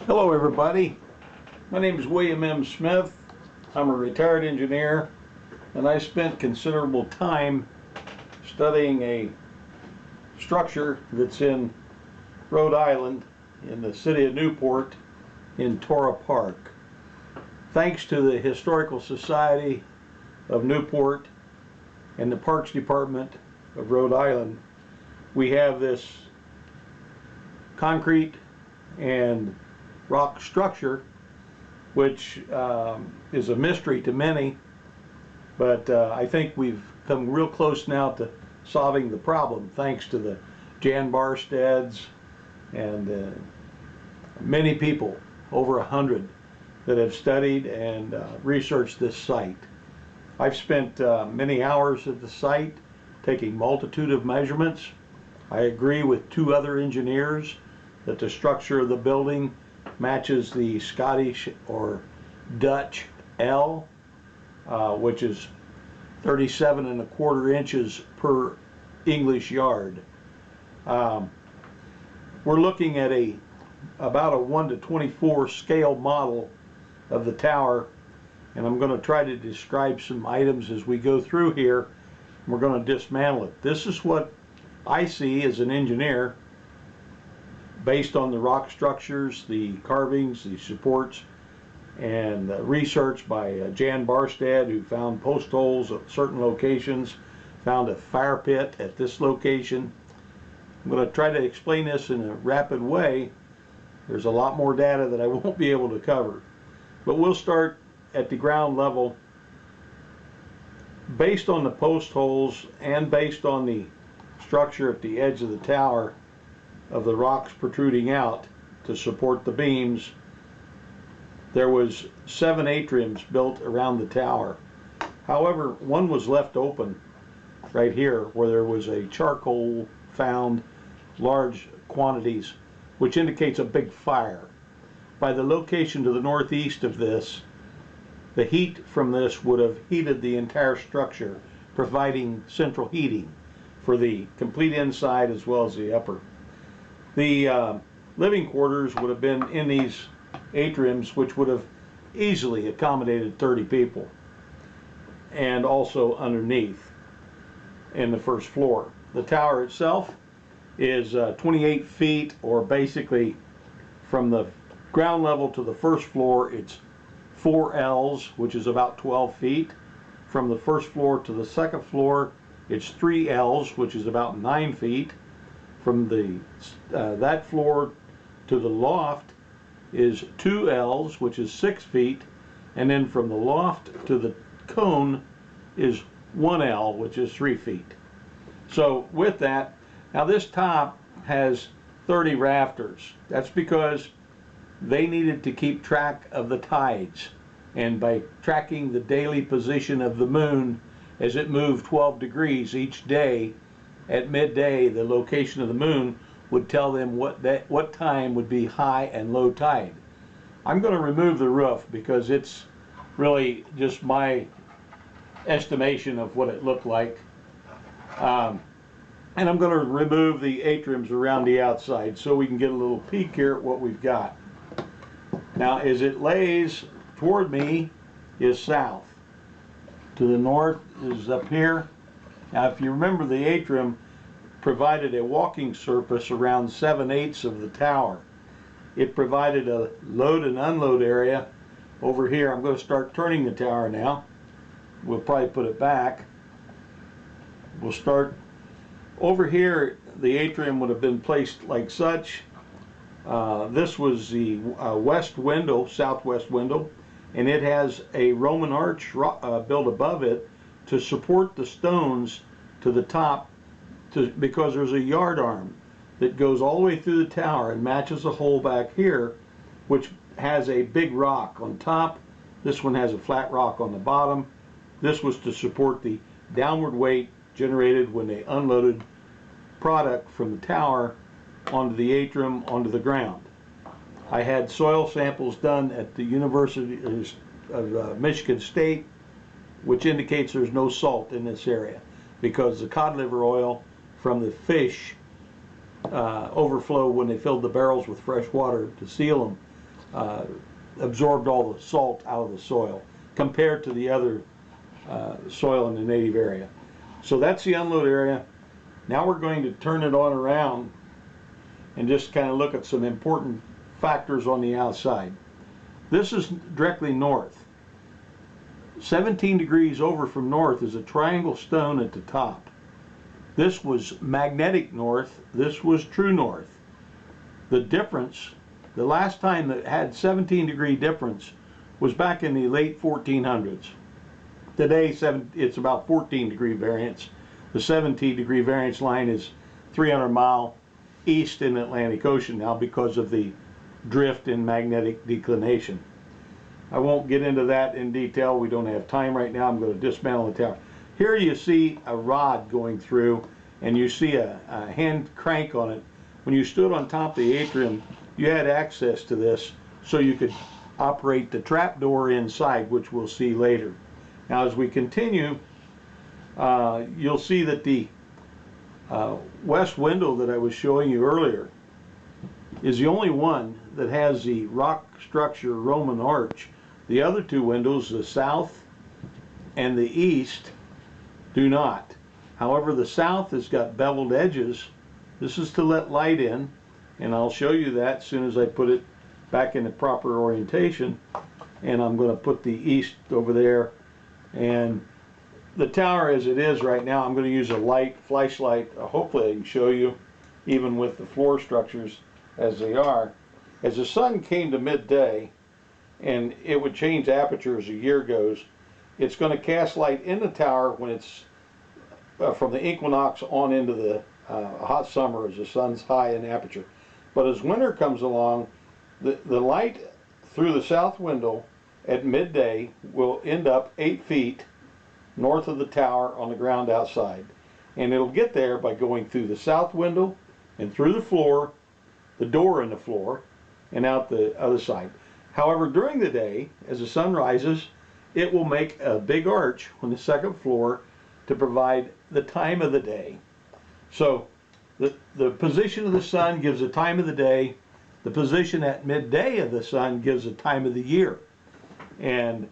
Hello everybody, my name is William M. Smith. I'm a retired engineer and I spent considerable time studying a structure that's in Rhode Island in the city of Newport in THOR Park. Thanks to the Historical Society of Newport and the Parks Department of Rhode Island, we have this concrete and rock structure, which is a mystery to many, but I think we've come real close now to solving the problem thanks to the Jan Barsteds and many people, over 100, that have studied and researched this site. I've spent many hours at the site taking multitude of measurements. I agree with two other engineers that the structure of the building matches the Scottish or Dutch L, which is 37¼ inches per English yard. We're looking at about a 1:24 scale model of the tower, and I'm going to try to describe some items as we go through here. We're going to dismantle it. This is what I see as an engineer, based on the rock structures, the carvings, the supports, and research by Jan Barsted, who found post holes at certain locations, found a fire pit at this location. I'm going to try to explain this in a rapid way. There's a lot more data that I won't be able to cover, but we'll start at the ground level. Based on the post holes and based on the structure at the edge of the tower, of the rocks protruding out to support the beams, there was 7 atriums built around the tower. However, one was left open right here where there was a charcoal found, large quantities, which indicates a big fire. By the location to the northeast of this, the heat from this would have heated the entire structure, providing central heating for the complete inside as well as the upper. The living quarters would have been in these atriums, which would have easily accommodated 30 people, and also underneath in the first floor. The tower itself is 28 feet, or basically from the ground level to the first floor it's 4 L's, which is about 12 feet. From the first floor to the second floor it's 3 L's, which is about 9 feet. From that floor to the loft is 2 L's, which is 6 feet, and then from the loft to the cone is 1 L, which is 3 feet. So with that, now this top has 30 rafters. That's because they needed to keep track of the tides, and by tracking the daily position of the moon as it moved 12 degrees each day, at midday the location of the moon would tell them what time would be high and low tide. I'm going to remove the roof because it's really just my estimation of what it looked like, and I'm going to remove the atriums around the outside so we can get a little peek here at what we've got. Now as it lays toward me is south, to the north is up here. Now if you remember, the atrium provided a walking surface around 7/8 of the tower. It provided a load and unload area over here. I'm going to start turning the tower now. We'll probably put it back. We'll start over here. The atrium would have been placed like such. This was the west window, southwest window, and it has a Roman arch built above it to support the stones to the top, because there's a yard arm that goes all the way through the tower and matches a hole back here, which has a big rock on top. This one has a flat rock on the bottom. This was to support the downward weight generated when they unloaded product from the tower onto the atrium, onto the ground. I had soil samples done at the University of Michigan State, which indicates there's no salt in this area, because the cod liver oil from the fish overflow when they filled the barrels with fresh water to seal them. absorbed all the salt out of the soil compared to the other soil in the native area. So that's the unload area. Now we're going to turn it on around and just kind of look at some important factors on the outside. This is directly north. 17 degrees over from north is a triangle stone at the top. This was magnetic north, this was true north. The difference, the last time that had 17-degree difference was back in the late 1400s. Today it's about 14-degree variance. The 17-degree variance line is 300-mile east in the Atlantic Ocean now because of the drift in magnetic declination. I won't get into that in detail. We don't have time right now. I'm going to dismantle the tower. Here you see a rod going through, and you see a hand crank on it. When you stood on top of the atrium, you had access to this so you could operate the trap door inside, which we'll see later. Now as we continue, you'll see that the west window that I was showing you earlier is the only one that has the rock structure Roman arch. The other two windows, the south and the east, do not. However, the south has got beveled edges. This is to let light in, and I'll show you that as soon as I put it back in the proper orientation. And I'm going to put the east over there. And the tower as it is right now, I'm going to use a light, flashlight. Hopefully I can show you, even with the floor structures as they are. As the sun came to midday, and it would change aperture as the year goes, it's going to cast light in the tower when it's from the equinox on into the hot summer as the sun's high in aperture. But as winter comes along, the light through the south window at midday will end up 8 feet north of the tower on the ground outside. And it'll get there by going through the south window and through the floor, the door in the floor, and out the other side. However, during the day, as the sun rises, it will make a big arch on the second floor to provide the time of the day. So the position of the sun gives the time of the day. The position at midday of the sun gives the time of the year. And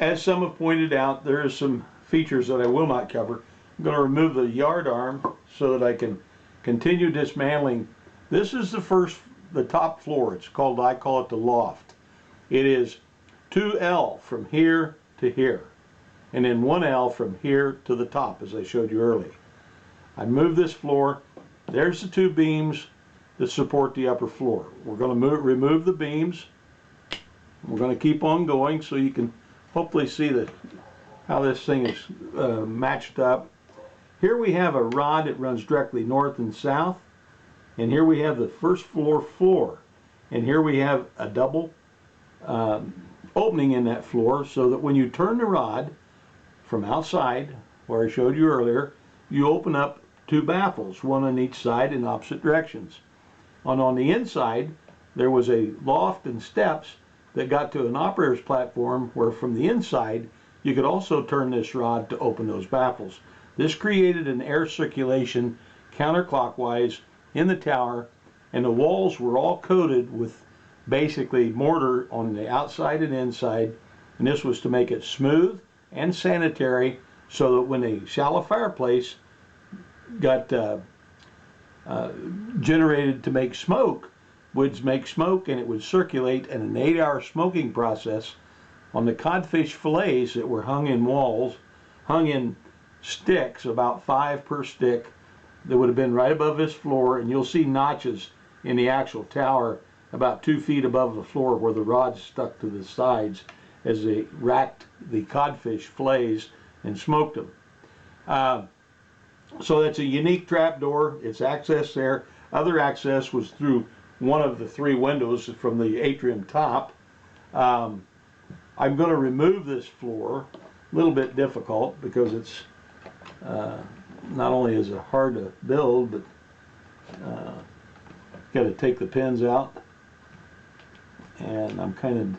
as some have pointed out, there are some features that I will not cover. I'm going to remove the yard arm so that I can continue dismantling. This is the top floor. It's called, I call it the loft. It is 2L from here to here, and then 1L from here to the top, as I showed you earlier. I moved this floor. There's the two beams that support the upper floor. We're going to remove the beams. We're going to keep on going so you can hopefully see how this thing is matched up. Here we have a rod that runs directly north and south, and here we have the first floor, and here we have a double opening in that floor so that when you turn the rod from outside, where I showed you earlier, you open up two baffles, one on each side in opposite directions. And on the inside, there was a loft and steps that got to an operator's platform where from the inside, you could also turn this rod to open those baffles. This created an air circulation counterclockwise in the tower, and the walls were all coated with basically mortar on the outside and inside, and this was to make it smooth and sanitary so that when a shallow fireplace got generated to make smoke, would make smoke and it would circulate in an 8-hour smoking process on the codfish fillets that were hung in walls, hung in sticks, about 5 per stick, that would have been right above this floor, and you'll see notches in the actual tower about 2 feet above the floor where the rods stuck to the sides as they racked the codfish fillets and smoked them. So that's a unique trap door. It's access there. Other access was through one of the 3 windows from the atrium top. I'm going to remove this floor. A little bit difficult because it's not only is it hard to build, but got to take the pins out. And I'm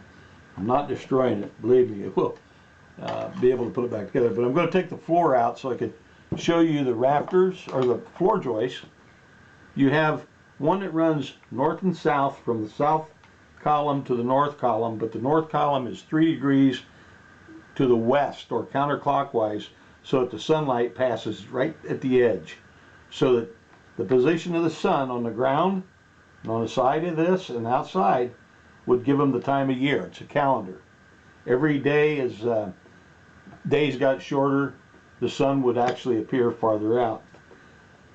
not destroying it, believe me. It will be able to put it back together. But I'm going to take the floor out so I can show you the rafters or the floor joists. You have one that runs north and south from the south column to the north column, but the north column is 3 degrees to the west or counterclockwise, so that the sunlight passes right at the edge, so that the position of the sun on the ground and on the side of this and outside would give them the time of year. It's a calendar. Every day, as days got shorter, the sun would actually appear farther out.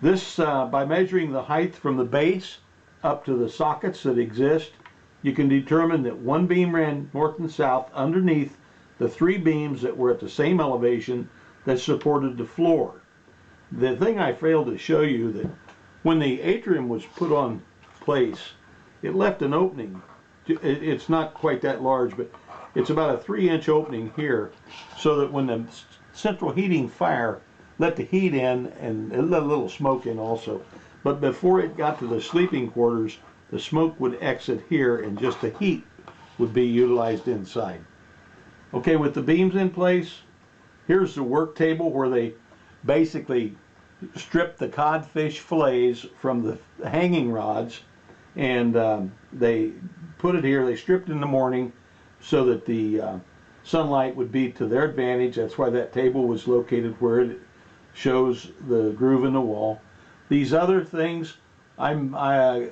This, by measuring the height from the base up to the sockets that exist, you can determine that one beam ran north and south underneath the 3 beams that were at the same elevation that supported the floor. The thing I failed to show you, that when the atrium was put on place, it left an opening. It's not quite that large, but it's about a 3-inch opening here, so that when the central heating fire let the heat in, and it let a little smoke in also, but before it got to the sleeping quarters, the smoke would exit here and just the heat would be utilized inside. Okay, with the beams in place, here's the work table where they basically stripped the codfish fillets from the hanging rods, and they put it here. They stripped in the morning so that the sunlight would be to their advantage. That's why that table was located where it shows the groove in the wall. These other things, I'm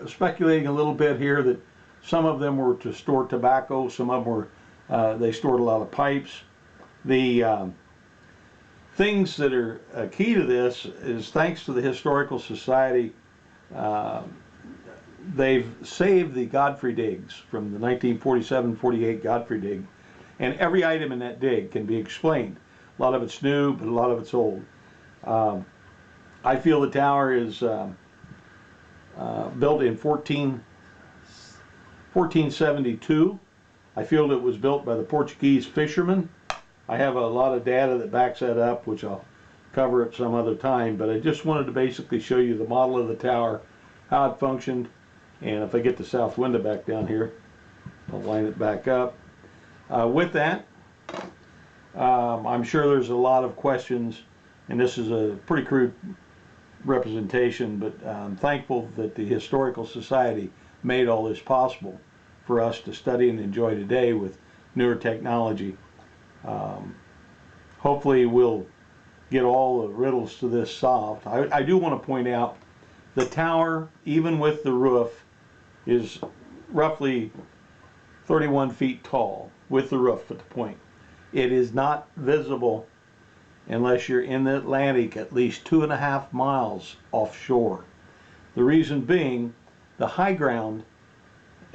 speculating a little bit here that some of them were to store tobacco, some of them were, they stored a lot of pipes. The things that are key to this is, thanks to the Historical Society, they've saved the Godfrey digs from the 1947-48 Godfrey dig, and every item in that dig can be explained. A lot of it's new, but a lot of it's old. I feel the tower is built in 1472. I feel it was built by the Portuguese fishermen. I have a lot of data that backs that up, which I'll cover at some other time, but I just wanted to basically show you the model of the tower, how it functioned, and if I get the south window back down here, I'll line it back up. With that, I'm sure there's a lot of questions, and this is a pretty crude representation, but I'm thankful that the Historical Society made all this possible for us to study and enjoy today with newer technology. Hopefully we'll get all the riddles to this solved. I do want to point out the tower, even with the roof, is roughly 31 feet tall with the roof at the point. It is not visible unless you're in the Atlantic at least 2.5 miles offshore. The reason being, the high ground